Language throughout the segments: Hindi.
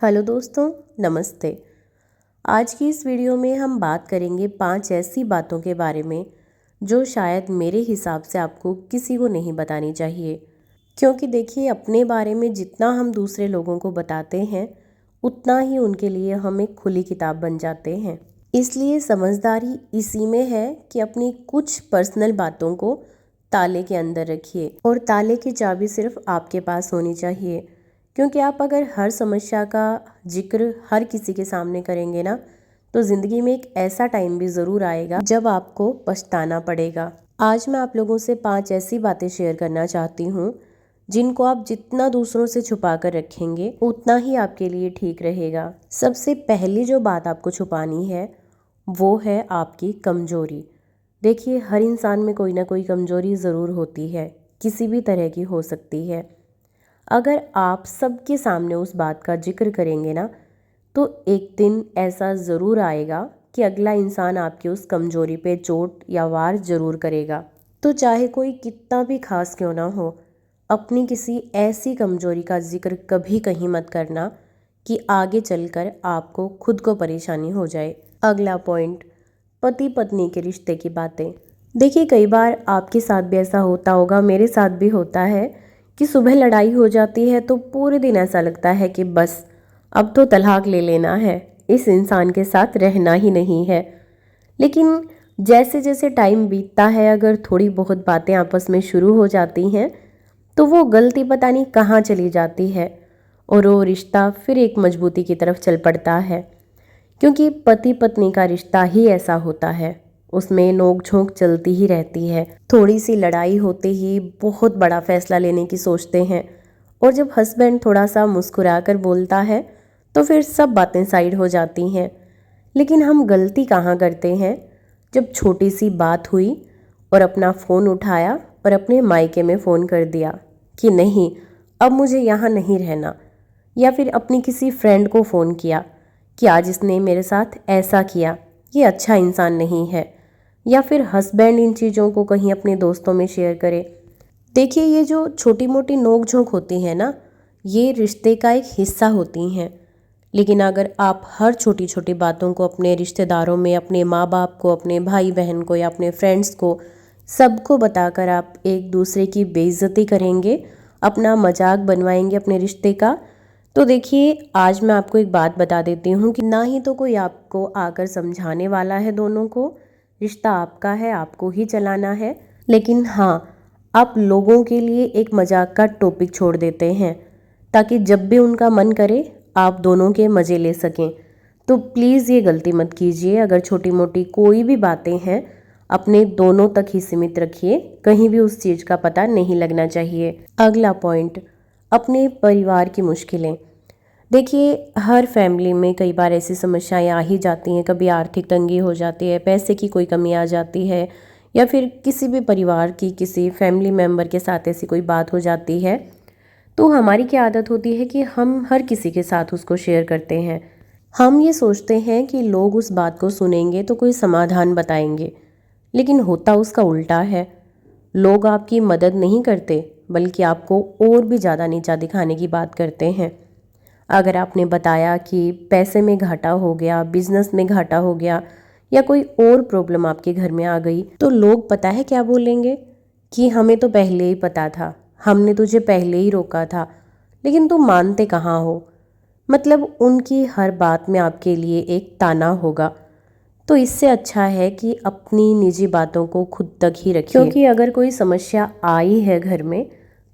हेलो दोस्तों, नमस्ते। आज की इस वीडियो में हम बात करेंगे 5 ऐसी बातों के बारे में जो शायद मेरे हिसाब से आपको किसी को नहीं बतानी चाहिए। क्योंकि देखिए, अपने बारे में जितना हम दूसरे लोगों को बताते हैं उतना ही उनके लिए हम एक खुली किताब बन जाते हैं। इसलिए समझदारी इसी में है कि अपनी कुछ पर्सनल बातों को ताले के अंदर रखिए और ताले की चाबी सिर्फ आपके पास होनी चाहिए। क्योंकि आप अगर हर समस्या का जिक्र हर किसी के सामने करेंगे ना, तो ज़िंदगी में एक ऐसा टाइम भी ज़रूर आएगा जब आपको पछताना पड़ेगा। आज मैं आप लोगों से 5 ऐसी बातें शेयर करना चाहती हूँ जिनको आप जितना दूसरों से छुपा कर रखेंगे उतना ही आपके लिए ठीक रहेगा। सबसे पहली जो बात आपको छुपानी है वो है आपकी कमज़ोरी। देखिए, हर इंसान में कोई ना कोई कमज़ोरी ज़रूर होती है, किसी भी तरह की हो सकती है। अगर आप सबके सामने उस बात का जिक्र करेंगे ना, तो एक दिन ऐसा ज़रूर आएगा कि अगला इंसान आपकी उस कमज़ोरी पे चोट या वार ज़रूर करेगा। तो चाहे कोई कितना भी खास क्यों ना हो, अपनी किसी ऐसी कमज़ोरी का जिक्र कभी कहीं मत करना कि आगे चलकर आपको खुद को परेशानी हो जाए। अगला पॉइंट, पति पत्नी के रिश्ते की बातें। देखिए, कई बार आपके साथ भी ऐसा होता होगा, मेरे साथ भी होता है कि सुबह लड़ाई हो जाती है तो पूरे दिन ऐसा लगता है कि बस अब तो तलाक ले लेना है, इस इंसान के साथ रहना ही नहीं है। लेकिन जैसे जैसे टाइम बीतता है, अगर थोड़ी बहुत बातें आपस में शुरू हो जाती हैं तो वो गलती पता नहीं कहाँ चली जाती है और वो रिश्ता फिर एक मजबूती की तरफ चल पड़ता है। क्योंकि पति पत्नी का रिश्ता ही ऐसा होता है, उसमें नोक झोंक चलती ही रहती है। थोड़ी सी लड़ाई होते ही बहुत बड़ा फैसला लेने की सोचते हैं और जब हस्बैंड थोड़ा सा मुस्कुरा कर बोलता है तो फिर सब बातें साइड हो जाती हैं। लेकिन हम गलती कहाँ करते हैं, जब छोटी सी बात हुई और अपना फ़ोन उठाया और अपने मायके में फ़ोन कर दिया कि नहीं, अब मुझे यहाँ नहीं रहना, या फिर अपनी किसी फ्रेंड को फ़ोन किया कि आज इसने मेरे साथ ऐसा किया, ये अच्छा इंसान नहीं है, या फिर हस्बैंड इन चीज़ों को कहीं अपने दोस्तों में शेयर करे। देखिए, ये जो छोटी मोटी नोक झोंक होती है ना, ये रिश्ते का एक हिस्सा होती हैं। लेकिन अगर आप हर छोटी छोटी बातों को अपने रिश्तेदारों में, अपने माँ बाप को, अपने भाई बहन को या अपने फ्रेंड्स को, सबको बताकर आप एक दूसरे की बेइज्जती करेंगे, अपना मजाक बनवाएंगे अपने रिश्ते का, तो देखिए, आज मैं आपको एक बात बता देती हूँ कि ना ही तो कोई आपको आकर समझाने वाला है। दोनों को रिश्ता आपका है, आपको ही चलाना है। लेकिन हाँ, आप लोगों के लिए एक मजाक का टॉपिक छोड़ देते हैं ताकि जब भी उनका मन करे आप दोनों के मज़े ले सकें। तो प्लीज़ ये गलती मत कीजिए। अगर छोटी मोटी कोई भी बातें हैं, अपने दोनों तक ही सीमित रखिए, कहीं भी उस चीज़ का पता नहीं लगना चाहिए। अगला पॉइंट, अपने परिवार की मुश्किलें। देखिए, हर फैमिली में कई बार ऐसी समस्याएं आ ही जाती हैं। कभी आर्थिक तंगी हो जाती है, पैसे की कोई कमी आ जाती है, या फिर किसी भी परिवार की किसी फैमिली मेम्बर के साथ ऐसी कोई बात हो जाती है, तो हमारी क्या आदत होती है कि हम हर किसी के साथ उसको शेयर करते हैं। हम ये सोचते हैं कि लोग उस बात को सुनेंगे तो कोई समाधान बताएंगे, लेकिन होता उसका उल्टा है। लोग आपकी मदद नहीं करते, बल्कि आपको और भी ज़्यादा नीचा दिखाने की बात करते हैं। अगर आपने बताया कि पैसे में घाटा हो गया, बिजनेस में घाटा हो गया, या कोई और प्रॉब्लम आपके घर में आ गई, तो लोग पता है क्या बोलेंगे कि हमें तो पहले ही पता था, हमने तुझे पहले ही रोका था, लेकिन तुम मानते कहाँ हो। मतलब उनकी हर बात में आपके लिए एक ताना होगा। तो इससे अच्छा है कि अपनी निजी बातों को खुद तक ही रखिए। क्योंकि अगर कोई समस्या आई है घर में,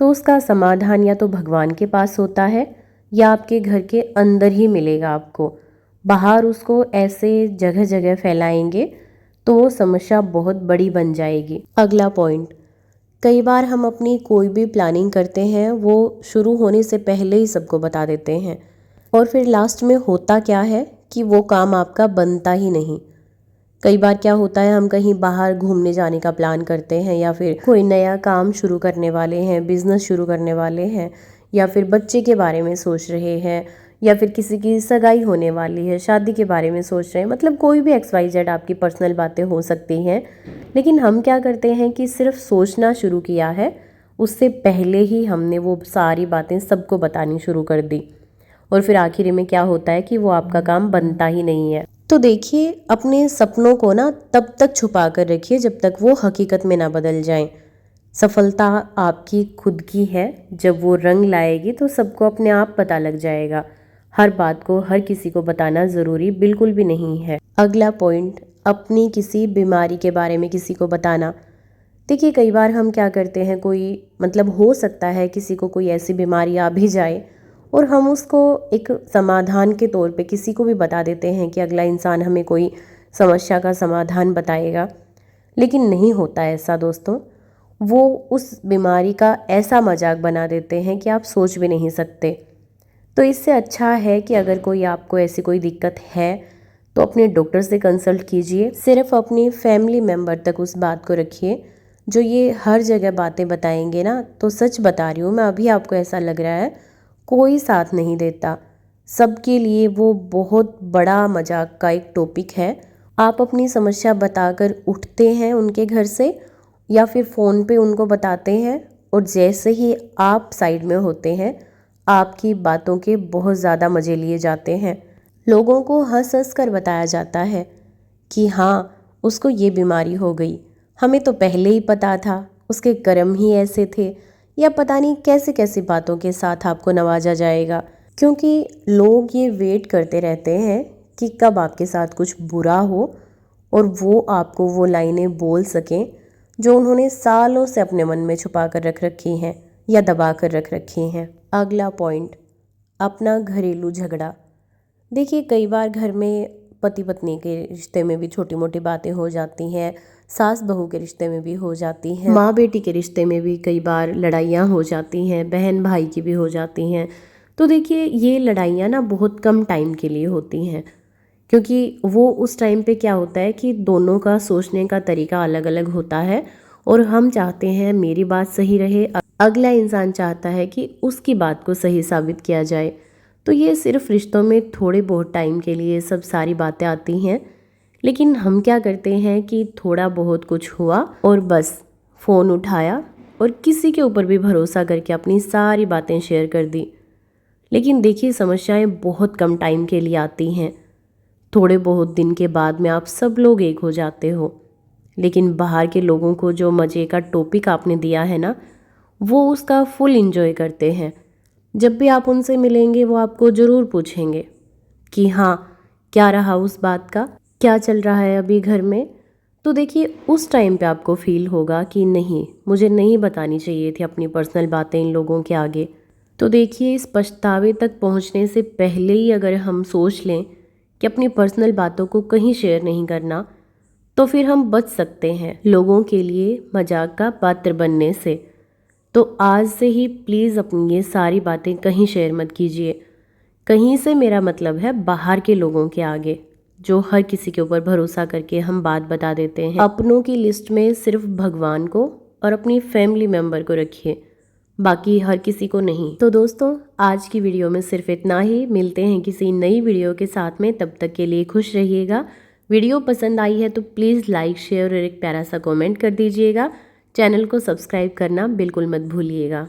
तो उसका समाधान या तो भगवान के पास होता है या आपके घर के अंदर ही मिलेगा आपको। बाहर उसको ऐसे जगह जगह फैलाएंगे तो वो समस्या बहुत बड़ी बन जाएगी। अगला पॉइंट, कई बार हम अपनी कोई भी प्लानिंग करते हैं, वो शुरू होने से पहले ही सबको बता देते हैं, और फिर लास्ट में होता क्या है कि वो काम आपका बनता ही नहीं। कई बार क्या होता है, हम कहीं बाहर घूमने जाने का प्लान करते हैं, या फिर कोई नया काम शुरू करने वाले हैं, बिजनेस शुरू करने वाले हैं, या फिर बच्चे के बारे में सोच रहे हैं, या फिर किसी की सगाई होने वाली है, शादी के बारे में सोच रहे हैं। मतलब कोई भी XYZ आपकी पर्सनल बातें हो सकती हैं। लेकिन हम क्या करते हैं कि सिर्फ सोचना शुरू किया है, उससे पहले ही हमने वो सारी बातें सबको बतानी शुरू कर दी, और फिर आखिर में क्या होता है कि वो आपका काम बनता ही नहीं है। तो देखिए, अपने सपनों को ना तब तक छुपा कर रखिए जब तक वो हकीकत में ना बदल जाएं। सफलता आपकी खुद की है, जब वो रंग लाएगी तो सबको अपने आप पता लग जाएगा। हर बात को हर किसी को बताना ज़रूरी बिल्कुल भी नहीं है। अगला पॉइंट, अपनी किसी बीमारी के बारे में किसी को बताना। देखिए, कई बार हम क्या करते हैं, हो सकता है किसी को कोई ऐसी बीमारी आ भी जाए और हम उसको एक समाधान के तौर पे किसी को भी बता देते हैं कि अगला इंसान हमें कोई समस्या का समाधान बताएगा, लेकिन नहीं होता ऐसा दोस्तों। वो उस बीमारी का ऐसा मजाक बना देते हैं कि आप सोच भी नहीं सकते। तो इससे अच्छा है कि अगर आपको ऐसी कोई दिक्कत है तो अपने डॉक्टर से कंसल्ट कीजिए। सिर्फ अपनी फैमिली मेम्बर तक उस बात को रखिए। जो ये हर जगह बातें बताएंगे ना, तो सच बता रही हूँ मैं, अभी आपको ऐसा लग रहा है कोई साथ नहीं देता। सबके लिए वो बहुत बड़ा मजाक का एक टॉपिक है। आप अपनी समस्या बताकर उठते हैं उनके घर से या फिर फ़ोन पे उनको बताते हैं, और जैसे ही आप साइड में होते हैं आपकी बातों के बहुत ज़्यादा मज़े लिए जाते हैं। लोगों को हंस हंस कर बताया जाता है कि हाँ, उसको ये बीमारी हो गई, हमें तो पहले ही पता था, उसके कर्म ही ऐसे थे, या पता नहीं कैसे कैसी बातों के साथ आपको नवाजा जाएगा। क्योंकि लोग ये वेट करते रहते हैं कि कब आपके साथ कुछ बुरा हो और वो आपको वो लाइनें बोल सकें जो उन्होंने सालों से अपने मन में छुपा कर रख रखी हैं या दबा कर रख रखी हैं। अगला पॉइंट, अपना घरेलू झगड़ा। देखिए, कई बार घर में पति पत्नी के रिश्ते में भी छोटी मोटी बातें हो जाती हैं, सास बहू के रिश्ते में भी हो जाती हैं, माँ बेटी के रिश्ते में भी कई बार लड़ाइयाँ हो जाती हैं, बहन भाई की भी हो जाती हैं। तो देखिए, ये लड़ाइयाँ ना बहुत कम टाइम के लिए होती हैं, क्योंकि वो उस टाइम पे क्या होता है कि दोनों का सोचने का तरीका अलग अलग होता है, और हम चाहते हैं मेरी बात सही रहे, अगला इंसान चाहता है कि उसकी बात को सही साबित किया जाए। तो ये सिर्फ रिश्तों में थोड़े बहुत टाइम के लिए सब सारी बातें आती हैं, लेकिन हम क्या करते हैं कि थोड़ा बहुत कुछ हुआ और बस फ़ोन उठाया और किसी के ऊपर भी भरोसा करके अपनी सारी बातें शेयर कर दी। लेकिन देखिए, समस्याएं बहुत कम टाइम के लिए आती हैं। थोड़े बहुत दिन के बाद में आप सब लोग एक हो जाते हो, लेकिन बाहर के लोगों को जो मज़े का टॉपिक आपने दिया है ना, वो उसका फुल एंजॉय करते हैं। जब भी आप उनसे मिलेंगे वो आपको ज़रूर पूछेंगे कि हाँ, क्या रहा उस बात का, क्या चल रहा है अभी घर में। तो देखिए, उस टाइम पे आपको फील होगा कि नहीं, मुझे नहीं बतानी चाहिए थी अपनी पर्सनल बातें इन लोगों के आगे। तो देखिए, इस पछतावे तक पहुंचने से पहले ही अगर हम सोच लें कि अपनी पर्सनल बातों को कहीं शेयर नहीं करना, तो फिर हम बच सकते हैं लोगों के लिए मजाक का पात्र बनने से। तो आज से ही प्लीज़ अपनी ये सारी बातें कहीं शेयर मत कीजिए। कहीं से मेरा मतलब है बाहर के लोगों के आगे, जो हर किसी के ऊपर भरोसा करके हम बात बता देते हैं। अपनों की लिस्ट में सिर्फ भगवान को और अपनी फैमिली मेम्बर को रखिए, बाकी हर किसी को नहीं। तो दोस्तों, आज की वीडियो में सिर्फ इतना ही। मिलते हैं किसी नई वीडियो के साथ में, तब तक के लिए खुश रहिएगा। वीडियो पसंद आई है तो प्लीज़ लाइक, शेयर और एक प्यारा सा कमेंट कर दीजिएगा। चैनल को सब्सक्राइब करना बिल्कुल मत भूलिएगा।